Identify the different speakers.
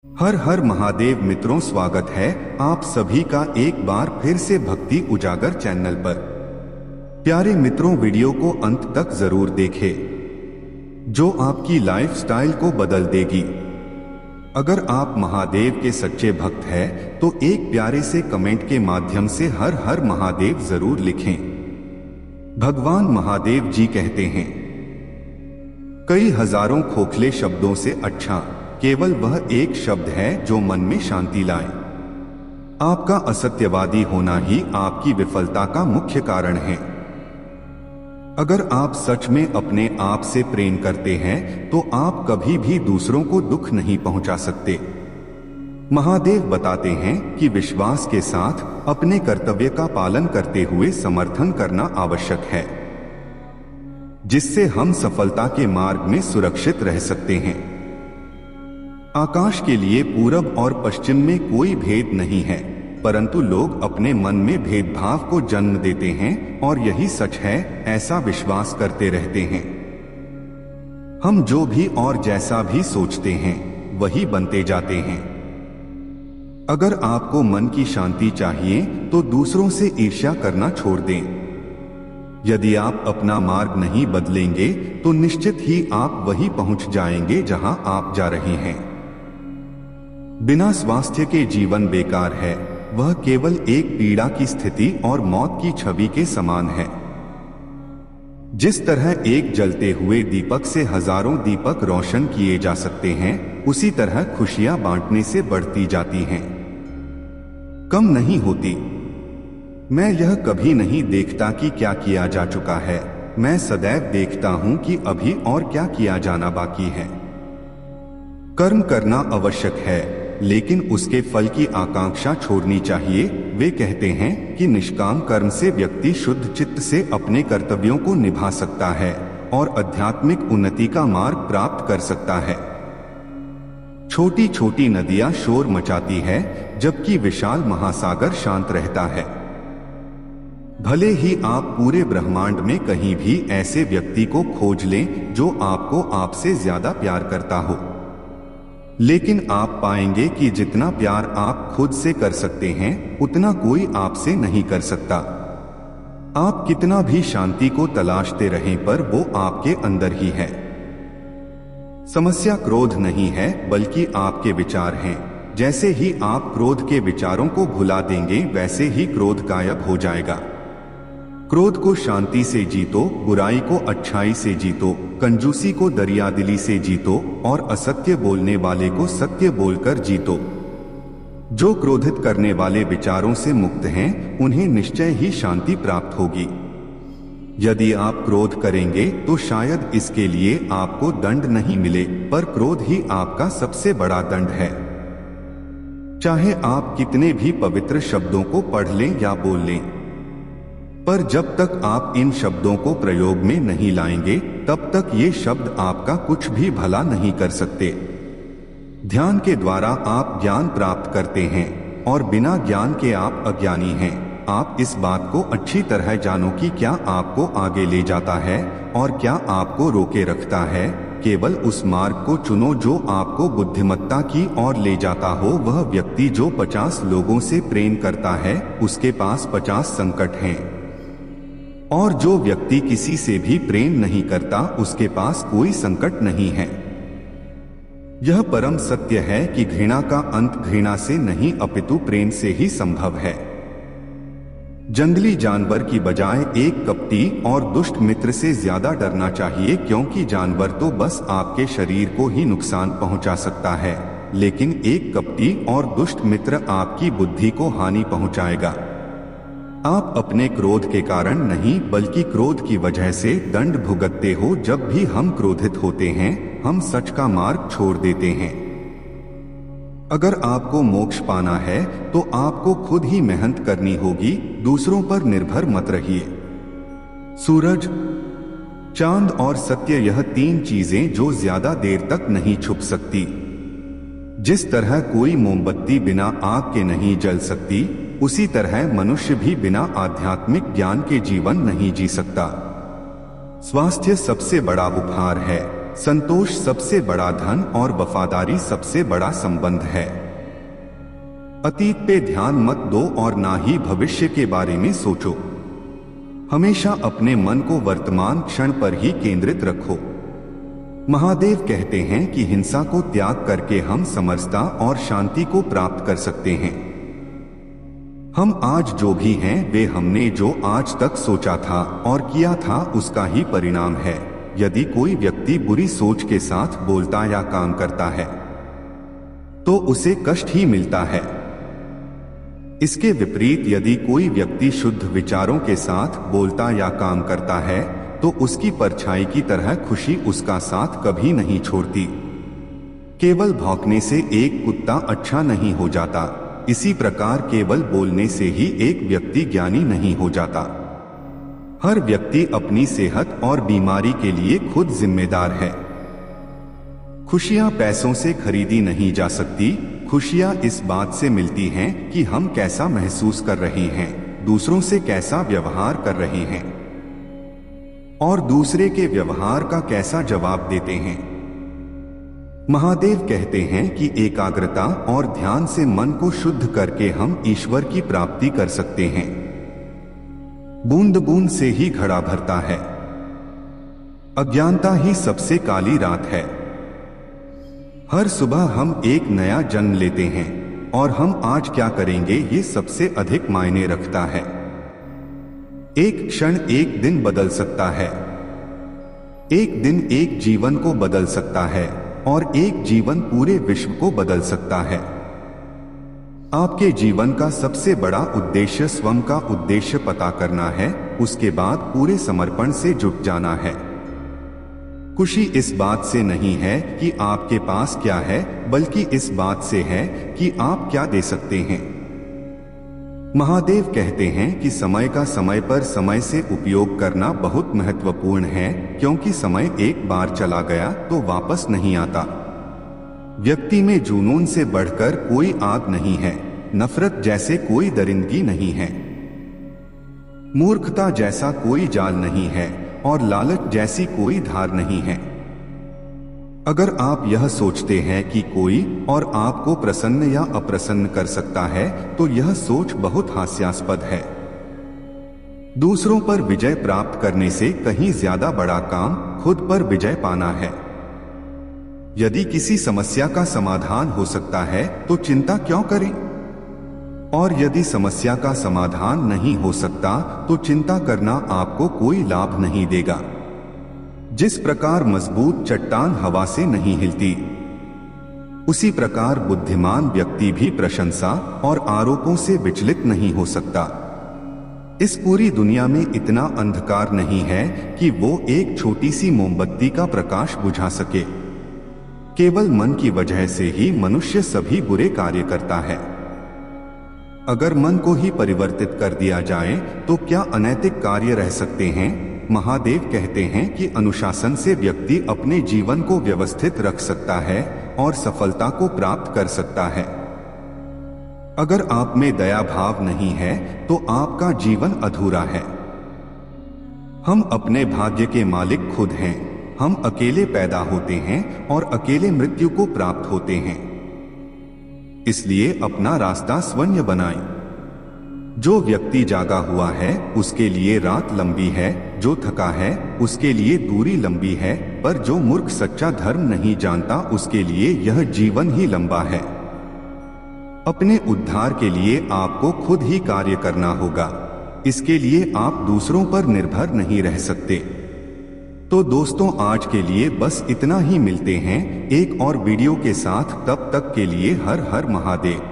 Speaker 1: हर हर महादेव मित्रों, स्वागत है आप सभी का एक बार फिर से भक्ति उजागर चैनल पर। प्यारे मित्रों, वीडियो को अंत तक जरूर देखें जो आपकी लाइफस्टाइल को बदल देगी। अगर आप महादेव के सच्चे भक्त हैं तो एक प्यारे से कमेंट के माध्यम से हर हर महादेव जरूर लिखें। भगवान महादेव जी कहते हैं, कई हजारों खोखले शब्दों से अच्छा केवल वह एक शब्द है जो मन में शांति लाए। आपका असत्यवादी होना ही आपकी विफलता का मुख्य कारण है। अगर आप सच में अपने आप से प्रेम करते हैं तो आप कभी भी दूसरों को दुख नहीं पहुंचा सकते। महादेव बताते हैं कि विश्वास के साथ अपने कर्तव्य का पालन करते हुए समर्थन करना आवश्यक है, जिससे हम सफलता के मार्ग में सुरक्षित रह सकते हैं। आकाश के लिए पूरब और पश्चिम में कोई भेद नहीं है, परंतु लोग अपने मन में भेदभाव को जन्म देते हैं और यही सच है, ऐसा विश्वास करते रहते हैं। हम जो भी और जैसा भी सोचते हैं वही बनते जाते हैं। अगर आपको मन की शांति चाहिए तो दूसरों से ईर्ष्या करना छोड़ दें। यदि आप अपना मार्ग नहीं बदलेंगे तो निश्चित ही आप वही पहुंच जाएंगे जहां आप जा रहे हैं। बिना स्वास्थ्य के जीवन बेकार है, वह केवल एक पीड़ा की स्थिति और मौत की छवि के समान है। जिस तरह एक जलते हुए दीपक से हजारों दीपक रोशन किए जा सकते हैं, उसी तरह खुशियां बांटने से बढ़ती जाती हैं, कम नहीं होती। मैं यह कभी नहीं देखता कि क्या किया जा चुका है, मैं सदैव देखता हूं कि अभी और क्या किया जाना बाकी है। कर्म करना आवश्यक है, लेकिन उसके फल की आकांक्षा छोड़नी चाहिए। वे कहते हैं कि निष्काम कर्म से व्यक्ति शुद्ध चित्त से अपने कर्तव्यों को निभा सकता है और आध्यात्मिक उन्नति का मार्ग प्राप्त कर सकता है। छोटी छोटी नदियां शोर मचाती है, जबकि विशाल महासागर शांत रहता है। भले ही आप पूरे ब्रह्मांड में कहीं भी ऐसे व्यक्ति को खोज लें जो आपको आपसे ज्यादा प्यार करता हो, लेकिन आप पाएंगे कि जितना प्यार आप खुद से कर सकते हैं उतना कोई आपसे नहीं कर सकता। आप कितना भी शांति को तलाशते रहें, पर वो आपके अंदर ही है। समस्या क्रोध नहीं है, बल्कि आपके विचार हैं। जैसे ही आप क्रोध के विचारों को भुला देंगे, वैसे ही क्रोध गायब हो जाएगा। क्रोध को शांति से जीतो, बुराई को अच्छाई से जीतो, कंजूसी को दरियादिली से जीतो और असत्य बोलने वाले को सत्य बोलकर जीतो। जो क्रोधित करने वाले विचारों से मुक्त हैं, उन्हें निश्चय ही शांति प्राप्त होगी। यदि आप क्रोध करेंगे तो शायद इसके लिए आपको दंड नहीं मिले, पर क्रोध ही आपका सबसे बड़ा दंड है। चाहे आप कितने भी पवित्र शब्दों को पढ़ लें या बोल लें, पर जब तक आप इन शब्दों को प्रयोग में नहीं लाएंगे, तब तक ये शब्द आपका कुछ भी भला नहीं कर सकते। ध्यान के द्वारा आप ज्ञान प्राप्त करते हैं और बिना ज्ञान के आप अज्ञानी हैं। आप इस बात को अच्छी तरह जानो कि क्या आपको आगे ले जाता है और क्या आपको रोके रखता है। केवल उस मार्ग को चुनो जो आपको बुद्धिमत्ता की ओर ले जाता हो। वह व्यक्ति जो 50 लोगों से प्रेम करता है, उसके पास 50 संकट हैं, और जो व्यक्ति किसी से भी प्रेम नहीं करता, उसके पास कोई संकट नहीं है। यह परम सत्य है कि घृणा का अंत घृणा से नहीं अपितु प्रेम से ही संभव है। जंगली जानवर की बजाय एक कपटी और दुष्ट मित्र से ज्यादा डरना चाहिए, क्योंकि जानवर तो बस आपके शरीर को ही नुकसान पहुंचा सकता है, लेकिन एक कपटी और दुष्ट मित्र आपकी बुद्धि को हानि पहुंचाएगा। आप अपने क्रोध के कारण नहीं, बल्कि क्रोध की वजह से दंड भुगतते हो। जब भी हम क्रोधित होते हैं, हम सच का मार्ग छोड़ देते हैं। अगर आपको मोक्ष पाना है तो आपको खुद ही मेहनत करनी होगी, दूसरों पर निर्भर मत रहिए। सूरज, चांद और सत्य, यह 3 चीजें जो ज्यादा देर तक नहीं छुप सकती। जिस तरह कोई मोमबत्ती बिना आग के नहीं जल सकती, उसी तरह मनुष्य भी बिना आध्यात्मिक ज्ञान के जीवन नहीं जी सकता। स्वास्थ्य सबसे बड़ा उपहार है, संतोष सबसे बड़ा धन और वफादारी सबसे बड़ा संबंध है। अतीत पे ध्यान मत दो और ना ही भविष्य के बारे में सोचो। हमेशा अपने मन को वर्तमान क्षण पर ही केंद्रित रखो। महादेव कहते हैं कि हिंसा को त्याग करके हम समरसता और शांति को प्राप्त कर सकते हैं। हम आज जो भी हैं वे हमने जो आज तक सोचा था और किया था उसका ही परिणाम है। यदि कोई व्यक्ति बुरी सोच के साथ बोलता या काम करता है तो उसे कष्ट ही मिलता है। इसके विपरीत यदि कोई व्यक्ति शुद्ध विचारों के साथ बोलता या काम करता है तो उसकी परछाई की तरह खुशी उसका साथ कभी नहीं छोड़ती। केवल भौंकने से एक कुत्ता अच्छा नहीं हो जाता, इसी प्रकार केवल बोलने से ही एक व्यक्ति ज्ञानी नहीं हो जाता। हर व्यक्ति अपनी सेहत और बीमारी के लिए खुद जिम्मेदार है। खुशियां पैसों से खरीदी नहीं जा सकती। खुशियां इस बात से मिलती हैं कि हम कैसा महसूस कर रहे हैं, दूसरों से कैसा व्यवहार कर रहे हैं और दूसरे के व्यवहार का कैसा जवाब देते हैं। महादेव कहते हैं कि एकाग्रता और ध्यान से मन को शुद्ध करके हम ईश्वर की प्राप्ति कर सकते हैं। बूंद बूंद से ही घड़ा भरता है। अज्ञानता ही सबसे काली रात है। हर सुबह हम एक नया जन्म लेते हैं और हम आज क्या करेंगे ये सबसे अधिक मायने रखता है। एक क्षण एक दिन बदल सकता है। एक दिन एक जीवन को बदल सकता है और एक जीवन पूरे विश्व को बदल सकता है। आपके जीवन का सबसे बड़ा उद्देश्य स्वयं का उद्देश्य पता करना है, उसके बाद पूरे समर्पण से जुट जाना है। खुशी इस बात से नहीं है कि आपके पास क्या है, बल्कि इस बात से है कि आप क्या दे सकते हैं। महादेव कहते हैं कि समय का समय पर समय से उपयोग करना बहुत महत्वपूर्ण है, क्योंकि समय एक बार चला गया तो वापस नहीं आता। व्यक्ति में जुनून से बढ़कर कोई आग नहीं है, नफरत जैसे कोई दरिंदगी नहीं है, मूर्खता जैसा कोई जाल नहीं है और लालच जैसी कोई धार नहीं है। अगर आप यह सोचते हैं कि कोई और आपको प्रसन्न या अप्रसन्न कर सकता है तो यह सोच बहुत हास्यास्पद है। दूसरों पर विजय प्राप्त करने से कहीं ज्यादा बड़ा काम खुद पर विजय पाना है। यदि किसी समस्या का समाधान हो सकता है तो चिंता क्यों करें? और यदि समस्या का समाधान नहीं हो सकता तो चिंता करना आपको कोई लाभ नहीं देगा। जिस प्रकार मजबूत चट्टान हवा से नहीं हिलती, उसी प्रकार बुद्धिमान व्यक्ति भी प्रशंसा और आरोपों से विचलित नहीं हो सकता। इस पूरी दुनिया में इतना अंधकार नहीं है कि वो एक छोटी सी मोमबत्ती का प्रकाश बुझा सके। केवल मन की वजह से ही मनुष्य सभी बुरे कार्य करता है। अगर मन को ही परिवर्तित कर दिया जाए तो क्या अनैतिक कार्य रह सकते हैं? महादेव कहते हैं कि अनुशासन से व्यक्ति अपने जीवन को व्यवस्थित रख सकता है और सफलता को प्राप्त कर सकता है। अगर आप में दया भाव नहीं है तो आपका जीवन अधूरा है। हम अपने भाग्य के मालिक खुद हैं। हम अकेले पैदा होते हैं और अकेले मृत्यु को प्राप्त होते हैं। इसलिए अपना रास्ता स्वयं बनाएं। जो व्यक्ति जागा हुआ है उसके लिए रात लंबी है, जो थका है उसके लिए दूरी लंबी है, पर जो मूर्ख सच्चा धर्म नहीं जानता उसके लिए यह जीवन ही लंबा है। अपने उद्धार के लिए आपको खुद ही कार्य करना होगा। इसके लिए आप दूसरों पर निर्भर नहीं रह सकते। तो दोस्तों, आज के लिए बस इतना ही। मिलते हैं एक और वीडियो के साथ। तब तक के लिए हर हर महादेव।